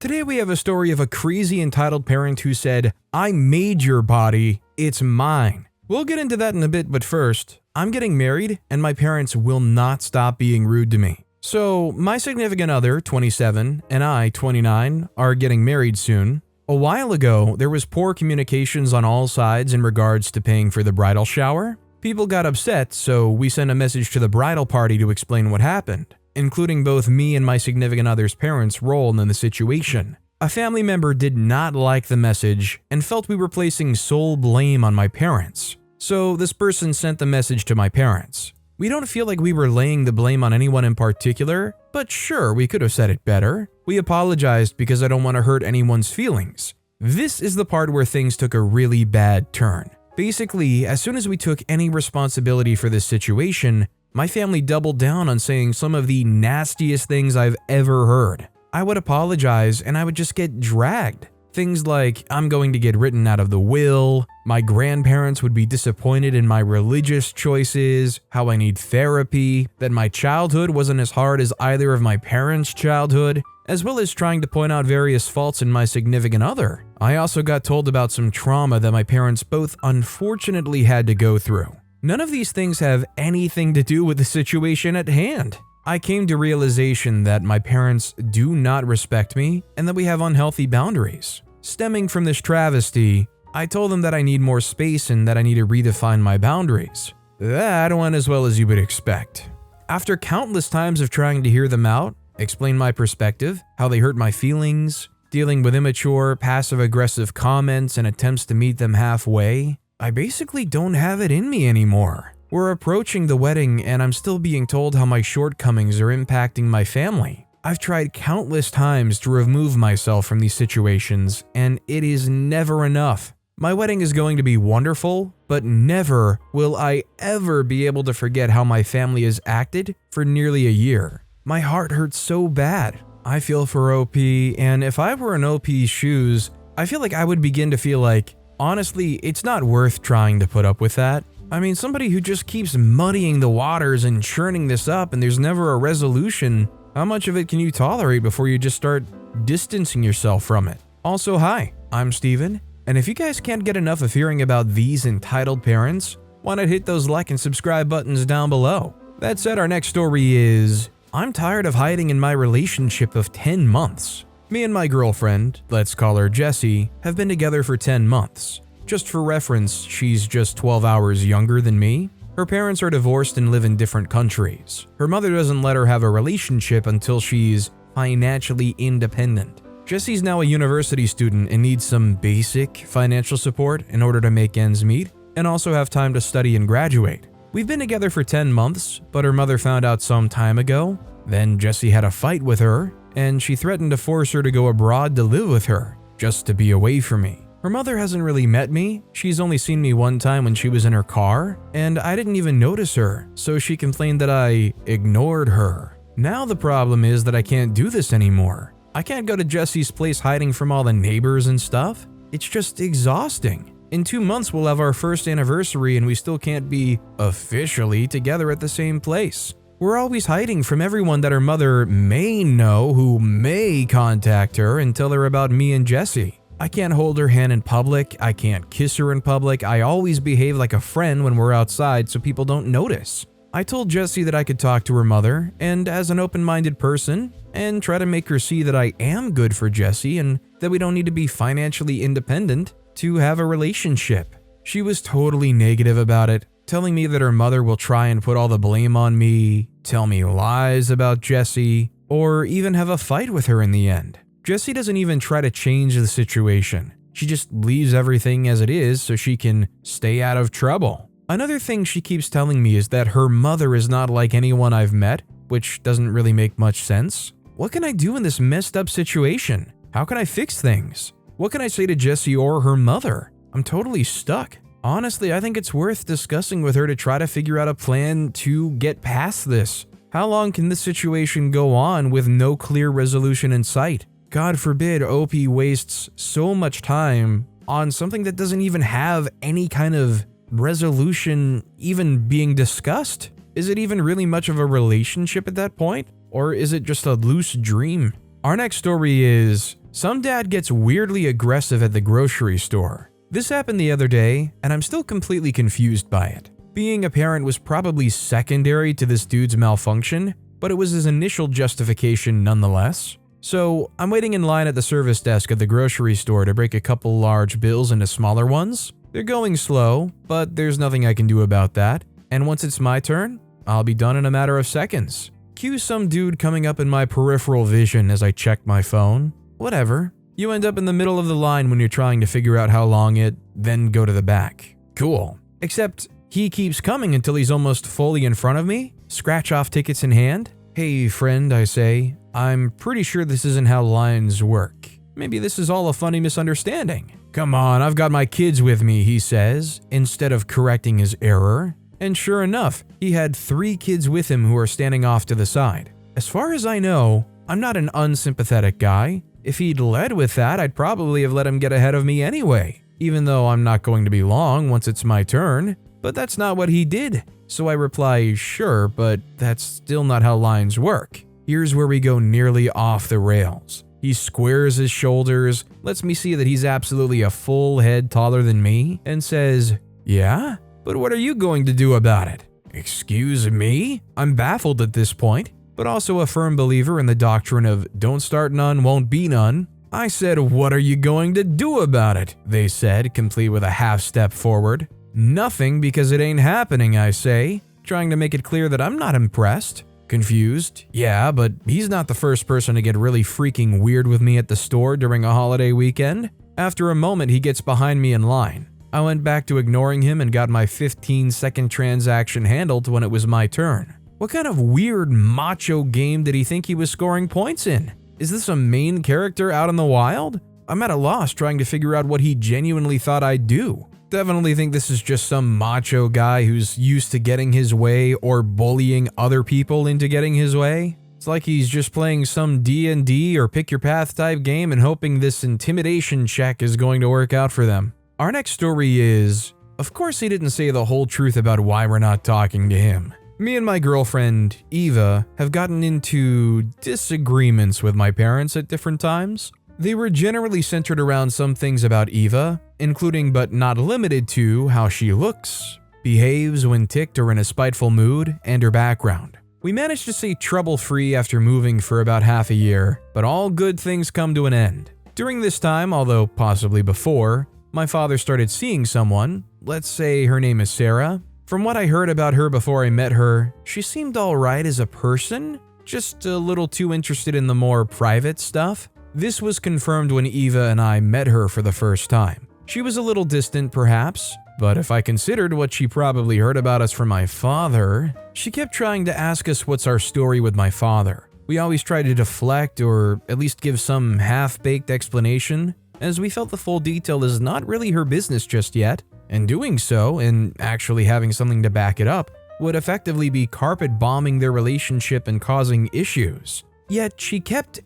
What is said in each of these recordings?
Today we have a story of a crazy entitled parent who said, "I made your body, it's mine." We'll get into that in a bit, but first, I'm getting married and my parents will not stop being rude to me. So, my significant other, 27, and I, 29, are getting married soon. A while ago, there was poor communications on all sides in regards to paying for the bridal shower. People got upset, so we sent a message to the bridal party to explain what happened, including both me and my significant other's parents' role in the situation. A family member did not like the message and felt we were placing sole blame on my parents. So this person sent the message to my parents. We don't feel like we were laying the blame on anyone in particular, but sure, we could have said it better. We apologized because I don't want to hurt anyone's feelings. This is the part where things took a really bad turn. Basically, as soon as we took any responsibility for this situation, my family doubled down on saying some of the nastiest things I've ever heard. I would apologize and I would just get dragged. Things like, I'm going to get written out of the will, my grandparents would be disappointed in my religious choices, how I need therapy, that my childhood wasn't as hard as either of my parents' childhood, as well as trying to point out various faults in my significant other. I also got told about some trauma that my parents both unfortunately had to go through. None of these things have anything to do with the situation at hand. I came to realization that my parents do not respect me and that we have unhealthy boundaries. Stemming from this travesty, I told them that I need more space and that I need to redefine my boundaries. That went as well as you would expect. After countless times of trying to hear them out, explain my perspective, how they hurt my feelings, dealing with immature, passive-aggressive comments and attempts to meet them halfway, I basically don't have it in me anymore. We're approaching the wedding and I'm still being told how my shortcomings are impacting my family. I've tried countless times to remove myself from these situations and it is never enough. My wedding is going to be wonderful, but never will I ever be able to forget how my family has acted for nearly a year. My heart hurts so bad. I feel for OP, and if I were in OP's shoes, I feel like I would begin to feel like, honestly, it's not worth trying to put up with that. I mean, somebody who just keeps muddying the waters and churning this up and there's never a resolution, how much of it can you tolerate before you just start distancing yourself from it? Also, hi, I'm Steven, and if you guys can't get enough of hearing about these entitled parents, why not hit those like and subscribe buttons down below? That said, our next story is, I'm tired of hiding in my relationship of 10 months. Me and my girlfriend, let's call her Jessie, have been together for 10 months. Just for reference, she's just 12 hours younger than me. Her parents are divorced and live in different countries. Her mother doesn't let her have a relationship until she's financially independent. Jessie's now a university student and needs some basic financial support in order to make ends meet and also have time to study and graduate. We've been together for 10 months, but her mother found out some time ago. Then Jessie had a fight with her, and she threatened to force her to go abroad to live with her, just to be away from me. Her mother hasn't really met me, she's only seen me one time when she was in her car, and I didn't even notice her, so she complained that I ignored her. Now the problem is that I can't do this anymore. I can't go to Jessie's place hiding from all the neighbors and stuff. It's just exhausting. In 2 months we'll have our first anniversary and we still can't be officially together at the same place. We're always hiding from everyone that her mother may know who may contact her and tell her about me and Jessie. I can't hold her hand in public, I can't kiss her in public, I always behave like a friend when we're outside so people don't notice. I told Jessie that I could talk to her mother, and as an open-minded person, and try to make her see that I am good for Jessie and that we don't need to be financially independent to have a relationship. She was totally negative about it, telling me that her mother will try and put all the blame on me, tell me lies about Jessie, or even have a fight with her in the end. Jessie doesn't even try to change the situation. She just leaves everything as it is so she can stay out of trouble. Another thing she keeps telling me is that her mother is not like anyone I've met, which doesn't really make much sense. What can I do in this messed up situation? How can I fix things? What can I say to Jessie or her mother? I'm totally stuck. Honestly, I think it's worth discussing with her to try to figure out a plan to get past this. How long can this situation go on with no clear resolution in sight? God forbid OP wastes so much time on something that doesn't even have any kind of resolution even being discussed. Is it even really much of a relationship at that point? Or is it just a loose dream? Our next story is, Some dad gets weirdly aggressive at the grocery store. This happened the other day, and I'm still completely confused by it. Being a parent was probably secondary to this dude's malfunction, but it was his initial justification nonetheless. So, I'm waiting in line at the service desk at the grocery store to break a couple large bills into smaller ones. They're going slow, but there's nothing I can do about that, and once it's my turn, I'll be done in a matter of seconds. Cue some dude coming up in my peripheral vision as I check my phone. Whatever. You end up in the middle of the line when you're trying to figure out how long then go to the back. Cool. Except, he keeps coming until he's almost fully in front of me, scratch-off tickets in hand. Hey friend, I say, I'm pretty sure this isn't how lines work. Maybe this is all a funny misunderstanding. Come on, I've got my kids with me, he says, instead of correcting his error. And sure enough, he had 3 kids with him who are standing off to the side. As far as I know, I'm not an unsympathetic guy. If he'd led with that, I'd probably have let him get ahead of me anyway, even though I'm not going to be long once it's my turn. But that's not what he did. So I reply, sure, but that's still not how lines work. Here's where we go nearly off the rails. He squares his shoulders, lets me see that he's absolutely a full head taller than me, and says, yeah? But what are you going to do about it? Excuse me? I'm baffled at this point, but also a firm believer in the doctrine of don't start none, won't be none. I said, what are you going to do about it? They said, complete with a half step forward. Nothing, because it ain't happening, I say, trying to make it clear that I'm not impressed. Confused? Yeah, but he's not the first person to get really freaking weird with me at the store during a holiday weekend. After a moment, he gets behind me in line. I went back to ignoring him and got my 15-second transaction handled when it was my turn. What kind of weird macho game did he think he was scoring points in? Is this a main character out in the wild? I'm at a loss trying to figure out what he genuinely thought I'd do. Definitely think this is just some macho guy who's used to getting his way or bullying other people into getting his way. It's like he's just playing some D&D or pick your path type game and hoping this intimidation check is going to work out for them. Our next story is, of course he didn't say the whole truth about why we're not talking to him. Me and my girlfriend, Eva, have gotten into disagreements with my parents at different times. They were generally centered around some things about Eva, including but not limited to how she looks, behaves when ticked or in a spiteful mood, and her background. We managed to stay trouble-free after moving for about half a year, but all good things come to an end. During this time, although possibly before, my father started seeing someone. Let's say her name is Sarah. From what I heard about her before I met her, she seemed alright as a person, just a little too interested in the more private stuff. This was confirmed when Eva and I met her for the first time. She was a little distant perhaps, but if I considered what she probably heard about us from my father, she kept trying to ask us what's our story with my father. We always tried to deflect or at least give some half-baked explanation, as we felt the full detail is not really her business just yet, and doing so, and actually having something to back it up, would effectively be carpet bombing their relationship and causing issues. Yet she kept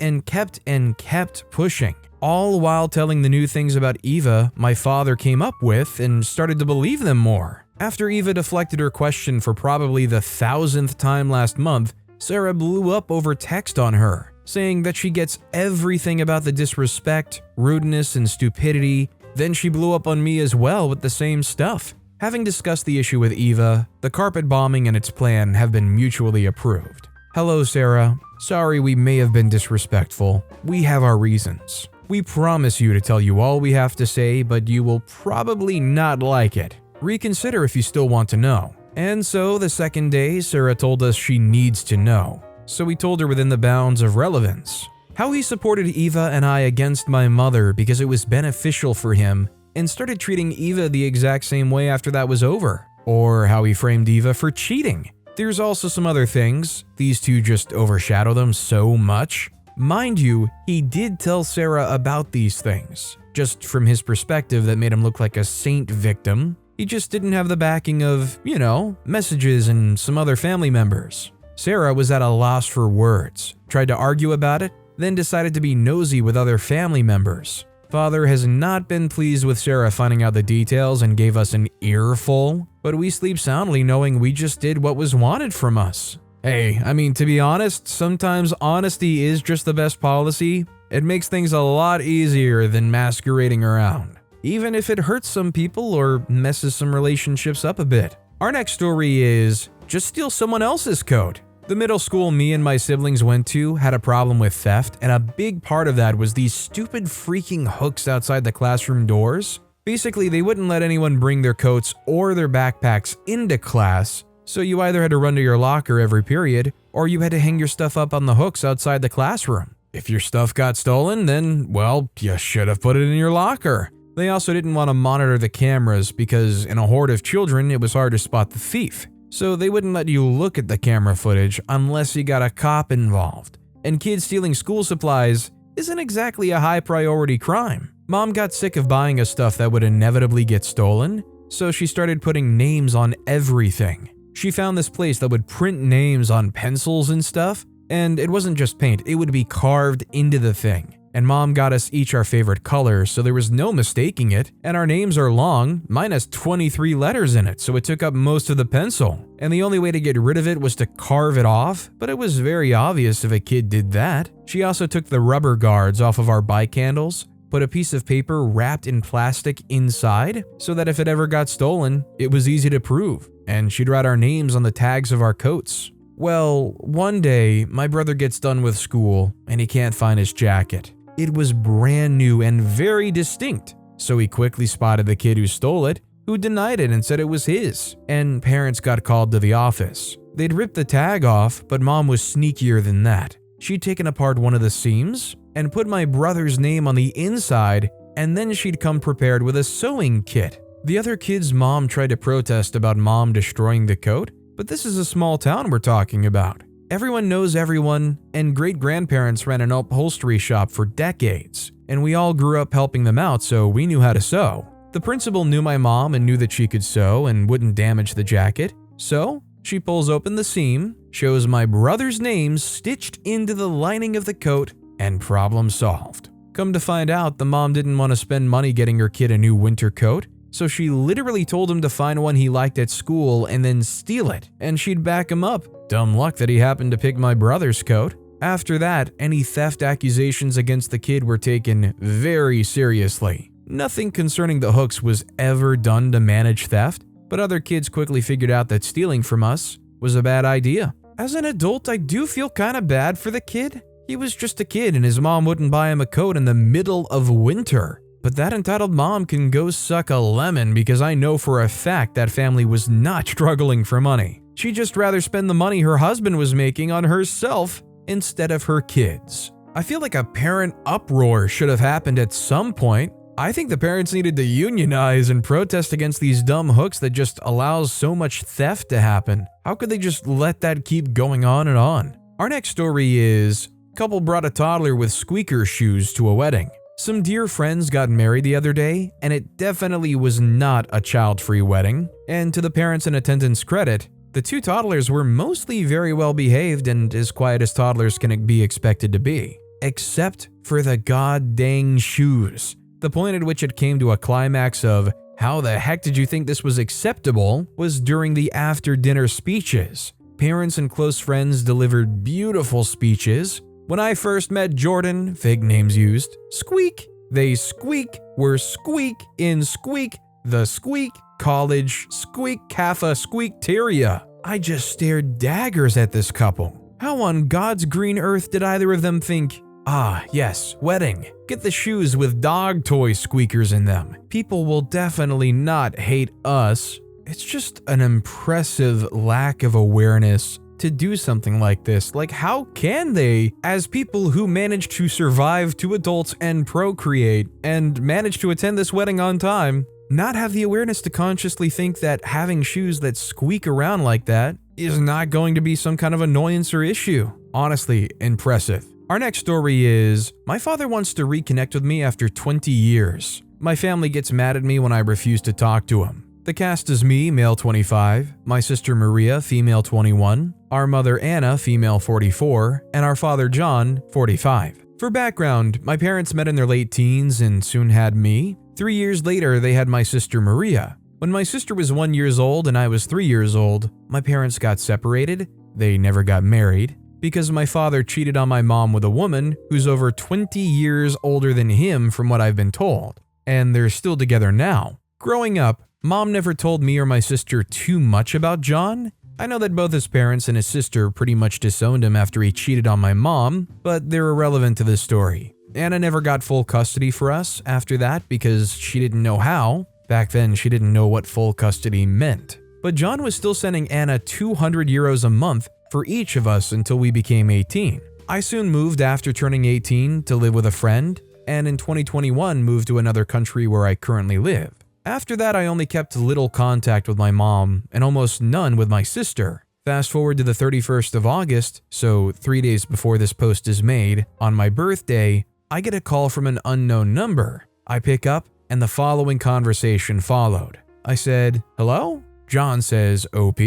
pushing, all while telling the new things about Eva my father came up with and started to believe them more. After Eva deflected her question for probably the 1,000th time last month, Sarah blew up over text on her, saying that she gets everything about the disrespect, rudeness, and stupidity. Then she blew up on me as well with the same stuff. Having discussed the issue with Eva, the carpet bombing and its plan have been mutually approved. Hello, Sarah. Sorry we may have been disrespectful. We have our reasons. We promise you to tell you all we have to say, but you will probably not like it. Reconsider if you still want to know. And so the second day, Sarah told us she needs to know. So we told her within the bounds of relevance. How he supported Eva and I against my mother because it was beneficial for him, and started treating Eva the exact same way after that was over. Or how he framed Eva for cheating. There's also some other things. These two just overshadow them so much. Mind you, he did tell Sarah about these things. Just from his perspective that made him look like a saint victim. He just didn't have the backing of, messages and some other family members. Sarah was at a loss for words, tried to argue about it, then decided to be nosy with other family members. Father has not been pleased with Sarah finding out the details and gave us an earful, but we sleep soundly knowing we just did what was wanted from us. Hey, to be honest, sometimes honesty is just the best policy, It makes things a lot easier than masquerading around, even if it hurts some people or messes some relationships up a bit. Our next story is just steal someone else's coat. The middle school me and my siblings went to had a problem with theft, and a big part of that was these stupid freaking hooks outside the classroom doors. Basically, they wouldn't let anyone bring their coats or their backpacks into class, so you either had to run to your locker every period, or you had to hang your stuff up on the hooks outside the classroom. If your stuff got stolen, then, well, you should have put it in your locker. They also didn't want to monitor the cameras because in a horde of children, it was hard to spot the thief. So they wouldn't let you look at the camera footage unless you got a cop involved. And kids stealing school supplies isn't exactly a high priority crime. Mom got sick of buying us stuff that would inevitably get stolen, so she started putting names on everything. She found this place that would print names on pencils and stuff, and it wasn't just paint, it would be carved into the thing. And Mom got us each our favorite color, so there was no mistaking it, and our names are long. Mine has 23 letters in it, so it took up most of the pencil. And the only way to get rid of it was to carve it off, but it was very obvious if a kid did that. She also took the rubber guards off of our bike handles, put a piece of paper wrapped in plastic inside, so that if it ever got stolen, it was easy to prove, and she'd write our names on the tags of our coats. Well, one day, my brother gets done with school, and he can't find his jacket. It was brand new and very distinct, so he quickly spotted the kid who stole it, who denied it and said it was his, and parents got called to the office. They'd ripped the tag off, but Mom was sneakier than that. She'd taken apart one of the seams and put my brother's name on the inside, and then she'd come prepared with a sewing kit. The other kid's mom tried to protest about Mom destroying the coat, but this is a small town we're talking about. Everyone knows everyone, and great-grandparents ran an upholstery shop for decades, and we all grew up helping them out, so we knew how to sew. The principal knew my mom and knew that she could sew and wouldn't damage the jacket, so she pulls open the seam, shows my brother's name stitched into the lining of the coat, and problem solved. Come to find out, the mom didn't want to spend money getting her kid a new winter coat, so she literally told him to find one he liked at school and then steal it, and she'd back him up. Dumb luck that he happened to pick my brother's coat. After that, any theft accusations against the kid were taken very seriously. Nothing concerning the hooks was ever done to manage theft, but other kids quickly figured out that stealing from us was a bad idea. As an adult, I do feel kinda bad for the kid. He was just a kid and his mom wouldn't buy him a coat in the middle of winter. But that entitled mom can go suck a lemon because I know for a fact that family was not struggling for money. She'd just rather spend the money her husband was making on herself instead of her kids. I feel like a parent uproar should have happened at some point. I think the parents needed to unionize and protest against these dumb hooks that just allows so much theft to happen. How could they just let that keep going on and on? Our next story is, couple brought a toddler with squeaker shoes to a wedding. Some dear friends got married the other day, and it definitely was not a child-free wedding. And to the parents in attendance credit, the two toddlers were mostly very well behaved and as quiet as toddlers can be expected to be. Except for the god-dang shoes. The point at which it came to a climax of, how the heck did you think this was acceptable, was during the after-dinner speeches. Parents and close friends delivered beautiful speeches. When I first met Jordan, fake names used, squeak, they squeak, were squeak, in squeak, the squeak, college, squeak, kaffa, squeakteria. I just stared daggers at this couple. How on God's green earth did either of them think, ah, yes, wedding. Get the shoes with dog toy squeakers in them. People will definitely not hate us. It's just an impressive lack of awareness to do something like this. Like, how can they, as people who manage to survive 2 adults and procreate and manage to attend this wedding on time, not have the awareness to consciously think that having shoes that squeak around like that is not going to be some kind of annoyance or issue? Honestly, impressive. Our next story is, my father wants to reconnect with me after 20 years. My family gets mad at me when I refuse to talk to him. The cast is me, male 25, my sister Maria, female 21, our mother Anna, female 44, and our father John, 45. For background, my parents met in their late teens and soon had me. 3 years later, they had my sister Maria. When my sister was 1 year old and I was 3 years old, my parents got separated. They never got married. because my father cheated on my mom with a woman who's over 20 years older than him from what I've been told, and they're still together now. Growing up, Mom never told me or my sister too much about John. I know that both his parents and his sister pretty much disowned him after he cheated on my mom, but they're irrelevant to this story. Anna never got full custody for us after that because she didn't know how. Back then, she didn't know what full custody meant. But John was still sending Anna 200 euros a month for each of us until we became 18. I soon moved after turning 18 to live with a friend, and in 2021 moved to another country where I currently live. After that, I only kept little contact with my mom and almost none with my sister. Fast forward to the 31st of August, so 3 days before this post is made, on my birthday, I get a call from an unknown number. I pick up, and the following conversation followed. I said, "Hello?" John says, "OP?"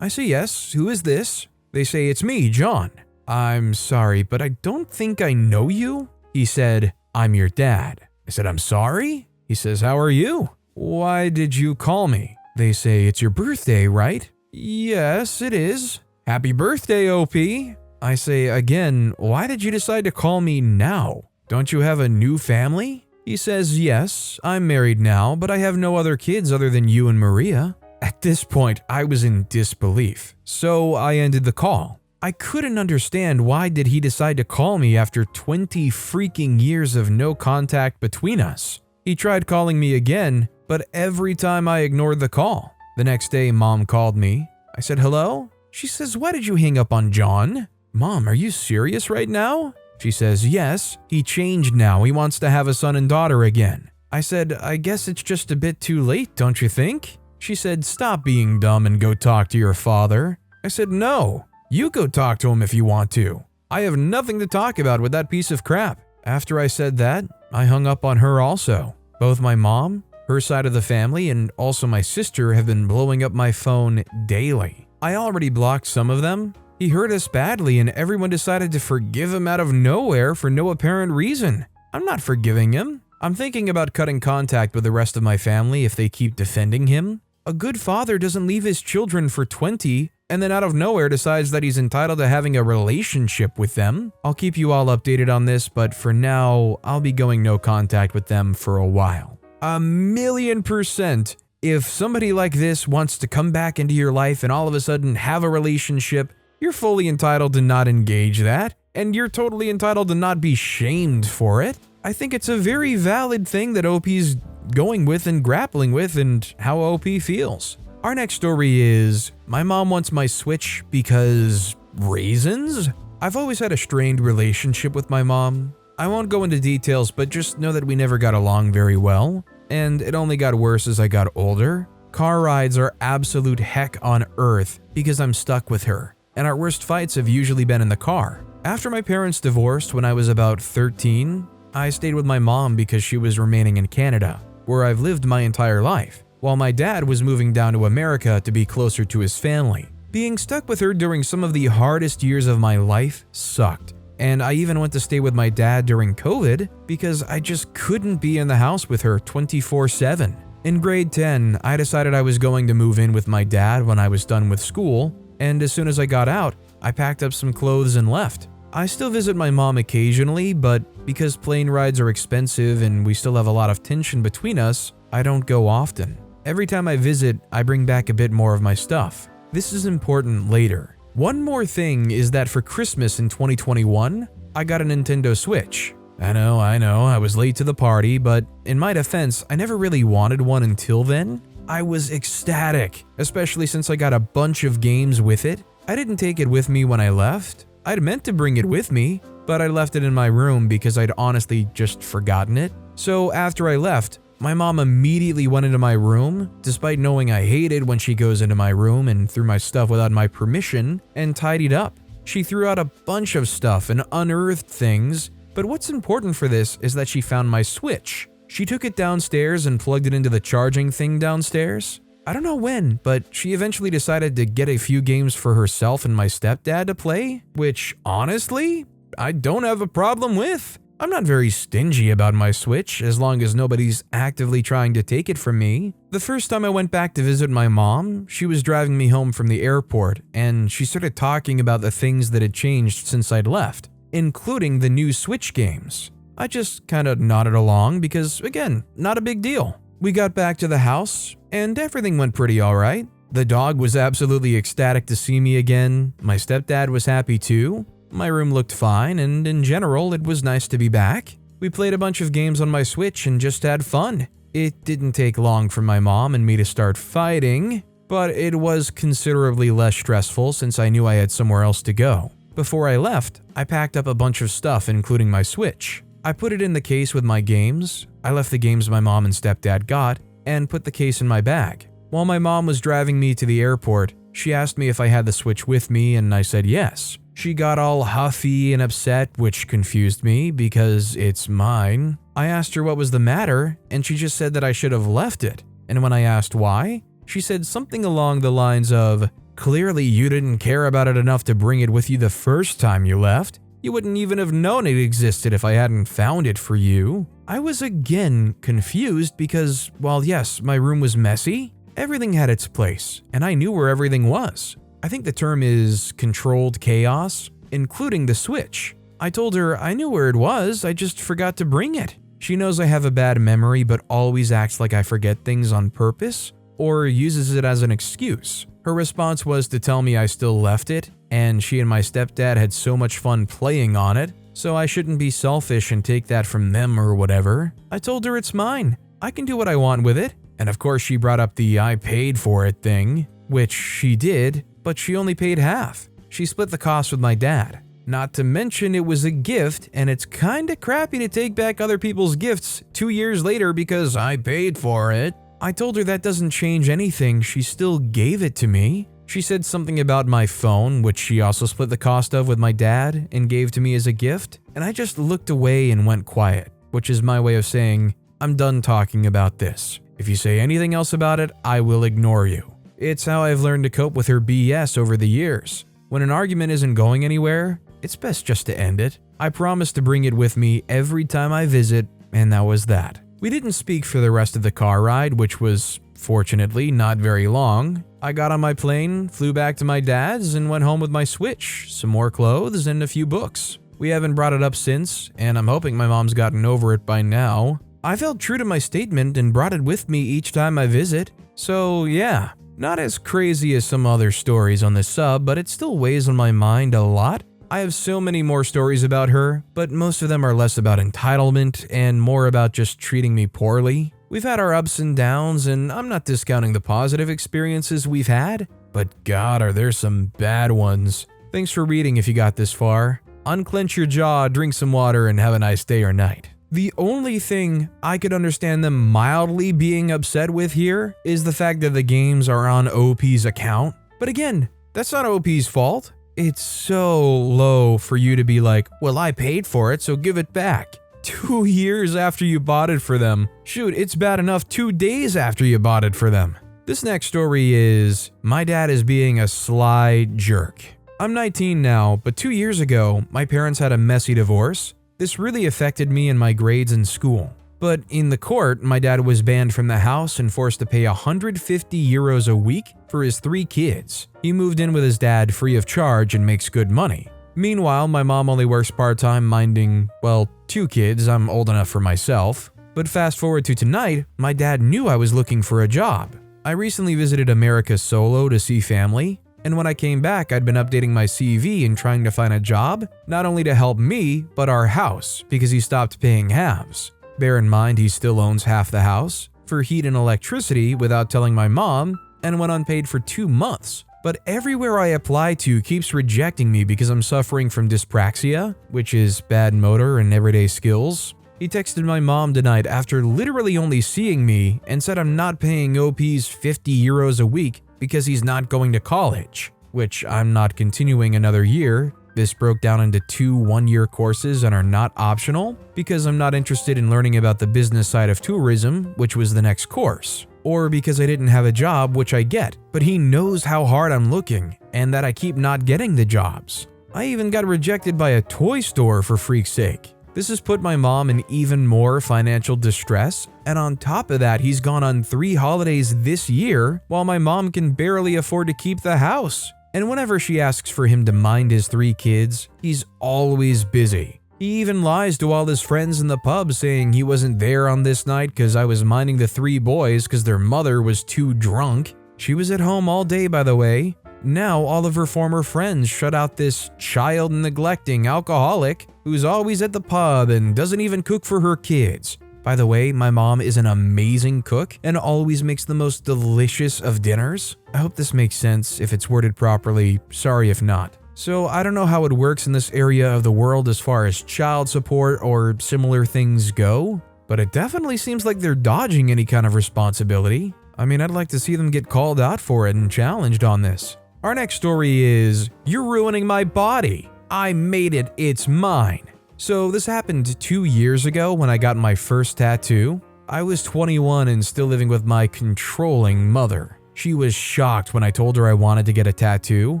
I say, "Yes, who is this?" They say, "It's me, John." "I'm sorry, but I don't think I know you." He said, "I'm your dad." I said, "I'm sorry?" He says, "How are you?" "Why did you call me?" They say, "It's your birthday, right?" "Yes, it is." "Happy birthday, OP." I say, again, "Why did you decide to call me now? Don't you have a new family?" He says, "Yes, I'm married now, but I have no other kids other than you and Maria." At this point, I was in disbelief, so I ended the call. I couldn't understand why did he decide to call me after 20 freaking years of no contact between us. He tried calling me again, but every time I ignored the call. The next day, Mom called me. I said, "Hello?" She says, "Why did you hang up on John?" "Mom, are you serious right now?" She says, "Yes, he changed now. He wants to have a son and daughter again." I said, "I guess it's just a bit too late, don't you think?" She said, "Stop being dumb and go talk to your father." I said, "No, you go talk to him if you want to. I have nothing to talk about with that piece of crap." After I said that, I hung up on her also. Both my mom, her side of the family, and also my sister have been blowing up my phone daily. I already blocked some of them. He hurt us badly and everyone decided to forgive him out of nowhere for no apparent reason. I'm not forgiving him. I'm thinking about cutting contact with the rest of my family if they keep defending him. A good father doesn't leave his children for 20 and then out of nowhere decides that he's entitled to having a relationship with them. I'll keep you all updated on this, but for now, I'll be going no contact with them for a while. 1,000,000%, if somebody like this wants to come back into your life and all of a sudden have a relationship, you're fully entitled to not engage that, and you're totally entitled to not be shamed for it. I think it's a very valid thing that OP's going with and grappling with and how OP feels. Our next story is, my mom wants my Switch because reasons? I've always had a strained relationship with my mom. I won't go into details, but just know that we never got along very well, and it only got worse as I got older. Car rides are absolute heck on earth because I'm stuck with her, and our worst fights have usually been in the car. After my parents divorced when I was about 13, I stayed with my mom because she was remaining in Canada, where I've lived my entire life, while my dad was moving down to America to be closer to his family. Being stuck with her during some of the hardest years of my life sucked, and I even went to stay with my dad during COVID because I just couldn't be in the house with her 24/7. In grade 10, I decided I was going to move in with my dad when I was done with school, and as soon as I got out, I packed up some clothes and left. I still visit my mom occasionally, but because plane rides are expensive and we still have a lot of tension between us, I don't go often. Every time I visit, I bring back a bit more of my stuff. This is important later. One more thing is that for Christmas in 2021, I got a Nintendo Switch. I know, I was late to the party, but in my defense, I never really wanted one until then. I was ecstatic, especially since I got a bunch of games with it. I didn't take it with me when I left. I'd meant to bring it with me, but I left it in my room because I'd honestly just forgotten it. So after I left, my mom immediately went into my room, despite knowing I hated when she goes into my room and threw my stuff without my permission, and tidied up. She threw out a bunch of stuff and unearthed things, but what's important for this is that she found my Switch. She took it downstairs and plugged it into the charging thing downstairs. I don't know when, but she eventually decided to get a few games for herself and my stepdad to play, which honestly, I don't have a problem with. I'm not very stingy about my Switch as long as nobody's actively trying to take it from me. The first time I went back to visit my mom, she was driving me home from the airport and she started talking about the things that had changed since I'd left, including the new Switch games. I just kinda nodded along because, again, not a big deal. We got back to the house and everything went pretty alright. The dog was absolutely ecstatic to see me again, my stepdad was happy too. My room looked fine, and in general, it was nice to be back. We played a bunch of games on my Switch and just had fun. It didn't take long for my mom and me to start fighting, but it was considerably less stressful since I knew I had somewhere else to go. Before I left, I packed up a bunch of stuff, including my Switch. I put it in the case with my games, I left the games my mom and stepdad got, and put the case in my bag. While my mom was driving me to the airport, she asked me if I had the Switch with me, and I said yes. She got all huffy and upset, which confused me because it's mine. I asked her what was the matter, and she just said that I should have left it. And when I asked why, she said something along the lines of, "Clearly you didn't care about it enough to bring it with you the first time you left. You wouldn't even have known it existed if I hadn't found it for you." I was again confused because, while yes, my room was messy, everything had its place, and I knew where everything was. I think the term is controlled chaos, including the Switch. I told her I knew where it was, I just forgot to bring it. She knows I have a bad memory but always acts like I forget things on purpose or uses it as an excuse. Her response was to tell me I still left it and she and my stepdad had so much fun playing on it, so I shouldn't be selfish and take that from them or whatever. I told her it's mine. I can do what I want with it. And of course she brought up the "I paid for it" thing, which she did, but she only paid half. She split the cost with my dad. Not to mention it was a gift, and it's kinda crappy to take back other people's gifts 2 years later because I paid for it. I told her that doesn't change anything, she still gave it to me. She said something about my phone, which she also split the cost of with my dad and gave to me as a gift, and I just looked away and went quiet, which is my way of saying, I'm done talking about this. If you say anything else about it, I will ignore you. It's how I've learned to cope with her BS over the years. When an argument isn't going anywhere, it's best just to end it. I promised to bring it with me every time I visit, and that was that. We didn't speak for the rest of the car ride, which was, fortunately, not very long. I got on my plane, flew back to my dad's, and went home with my Switch, some more clothes, and a few books. We haven't brought it up since, and I'm hoping my mom's gotten over it by now. I felt true to my statement and brought it with me each time I visit. So yeah, not as crazy as some other stories on this sub, but it still weighs on my mind a lot. I have so many more stories about her, but most of them are less about entitlement and more about just treating me poorly. We've had our ups and downs, and I'm not discounting the positive experiences we've had, but God, are there some bad ones. Thanks for reading if you got this far. Unclench your jaw, drink some water, and have a nice day or night. The only thing I could understand them mildly being upset with here is the fact that the games are on OP's account. But again, that's not OP's fault. It's so low for you to be like, well, I paid for it, so give it back. 2 years after you bought it for them. Shoot, it's bad enough 2 days after you bought it for them. This next story is, my dad is being a sly jerk. I'm 19 now, but 2 years ago, my parents had a messy divorce. This really affected me in my grades in school. But in the court, my dad was banned from the house and forced to pay €150 a week for his 3 kids. He moved in with his dad free of charge and makes good money. Meanwhile, my mom only works part-time minding, well, 2 kids. I'm old enough for myself. But fast forward to tonight, my dad knew I was looking for a job. I recently visited America solo to see family, and when I came back, I'd been updating my CV and trying to find a job, not only to help me, but our house, because he stopped paying halves. Bear in mind he still owns half the house, for heat and electricity without telling my mom, and went unpaid for 2 months. But everywhere I apply to keeps rejecting me because I'm suffering from dyspraxia, which is bad motor and everyday skills. He texted my mom tonight after literally only seeing me and said I'm not paying OP's €50 a week because he's not going to college, which I'm not continuing another year. This broke down into 2 one-year courses and are not optional because I'm not interested in learning about the business side of tourism, which was the next course, or because I didn't have a job, which I get, but he knows how hard I'm looking and that I keep not getting the jobs. I even got rejected by a toy store for freak's sake. This has put my mom in even more financial distress, and on top of that, he's gone on 3 holidays this year while my mom can barely afford to keep the house. And whenever she asks for him to mind his 3 kids, he's always busy. He even lies to all his friends in the pub saying he wasn't there on this night because I was minding the 3 boys because their mother was too drunk. She was at home all day, by the way. Now all of her former friends shut out this child-neglecting alcoholic who's always at the pub and doesn't even cook for her kids. By the way, my mom is an amazing cook and always makes the most delicious of dinners. I hope this makes sense if it's worded properly, sorry if not. So I don't know how it works in this area of the world as far as child support or similar things go, but it definitely seems like they're dodging any kind of responsibility. I mean, I'd like to see them get called out for it and challenged on this. Our next story is, "You're ruining my body. I made it, it's mine." So this happened 2 years ago when I got my first tattoo. I was 21 and still living with my controlling mother. She was shocked when I told her I wanted to get a tattoo,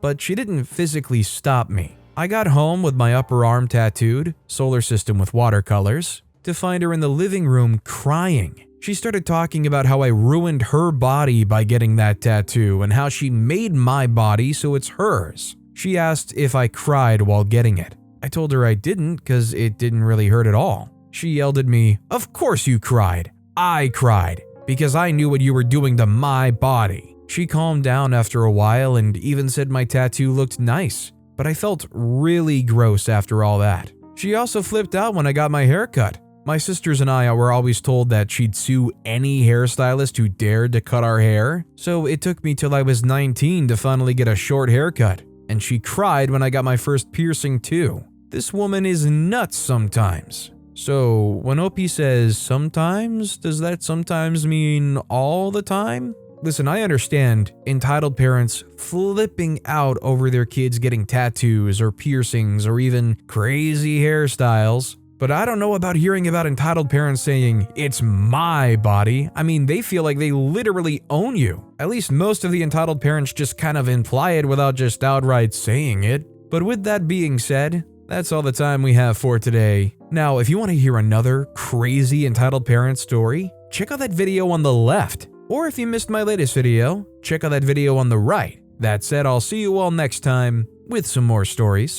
but she didn't physically stop me. I got home with my upper arm tattooed, solar system with watercolors, to find her in the living room crying. She started talking about how I ruined her body by getting that tattoo and how she made my body so it's hers. She asked if I cried while getting it. I told her I didn't because it didn't really hurt at all. She yelled at me, "Of course you cried. I cried because I knew what you were doing to my body." She calmed down after a while and even said my tattoo looked nice, but I felt really gross after all that. She also flipped out when I got my hair cut. My sisters and I were always told that she'd sue any hairstylist who dared to cut our hair, so it took me till I was 19 to finally get a short haircut, and she cried when I got my first piercing too. This woman is nuts sometimes. So when OP says sometimes, does that sometimes mean all the time? Listen, I understand entitled parents flipping out over their kids getting tattoos or piercings or even crazy hairstyles. But I don't know about hearing about entitled parents saying, "It's my body." I mean, they feel like they literally own you. At least most of the entitled parents just kind of imply it without just outright saying it. But with that being said, that's all the time we have for today. Now, if you want to hear another crazy entitled parent story, check out that video on the left. Or if you missed my latest video, check out that video on the right. That said, I'll see you all next time with some more stories.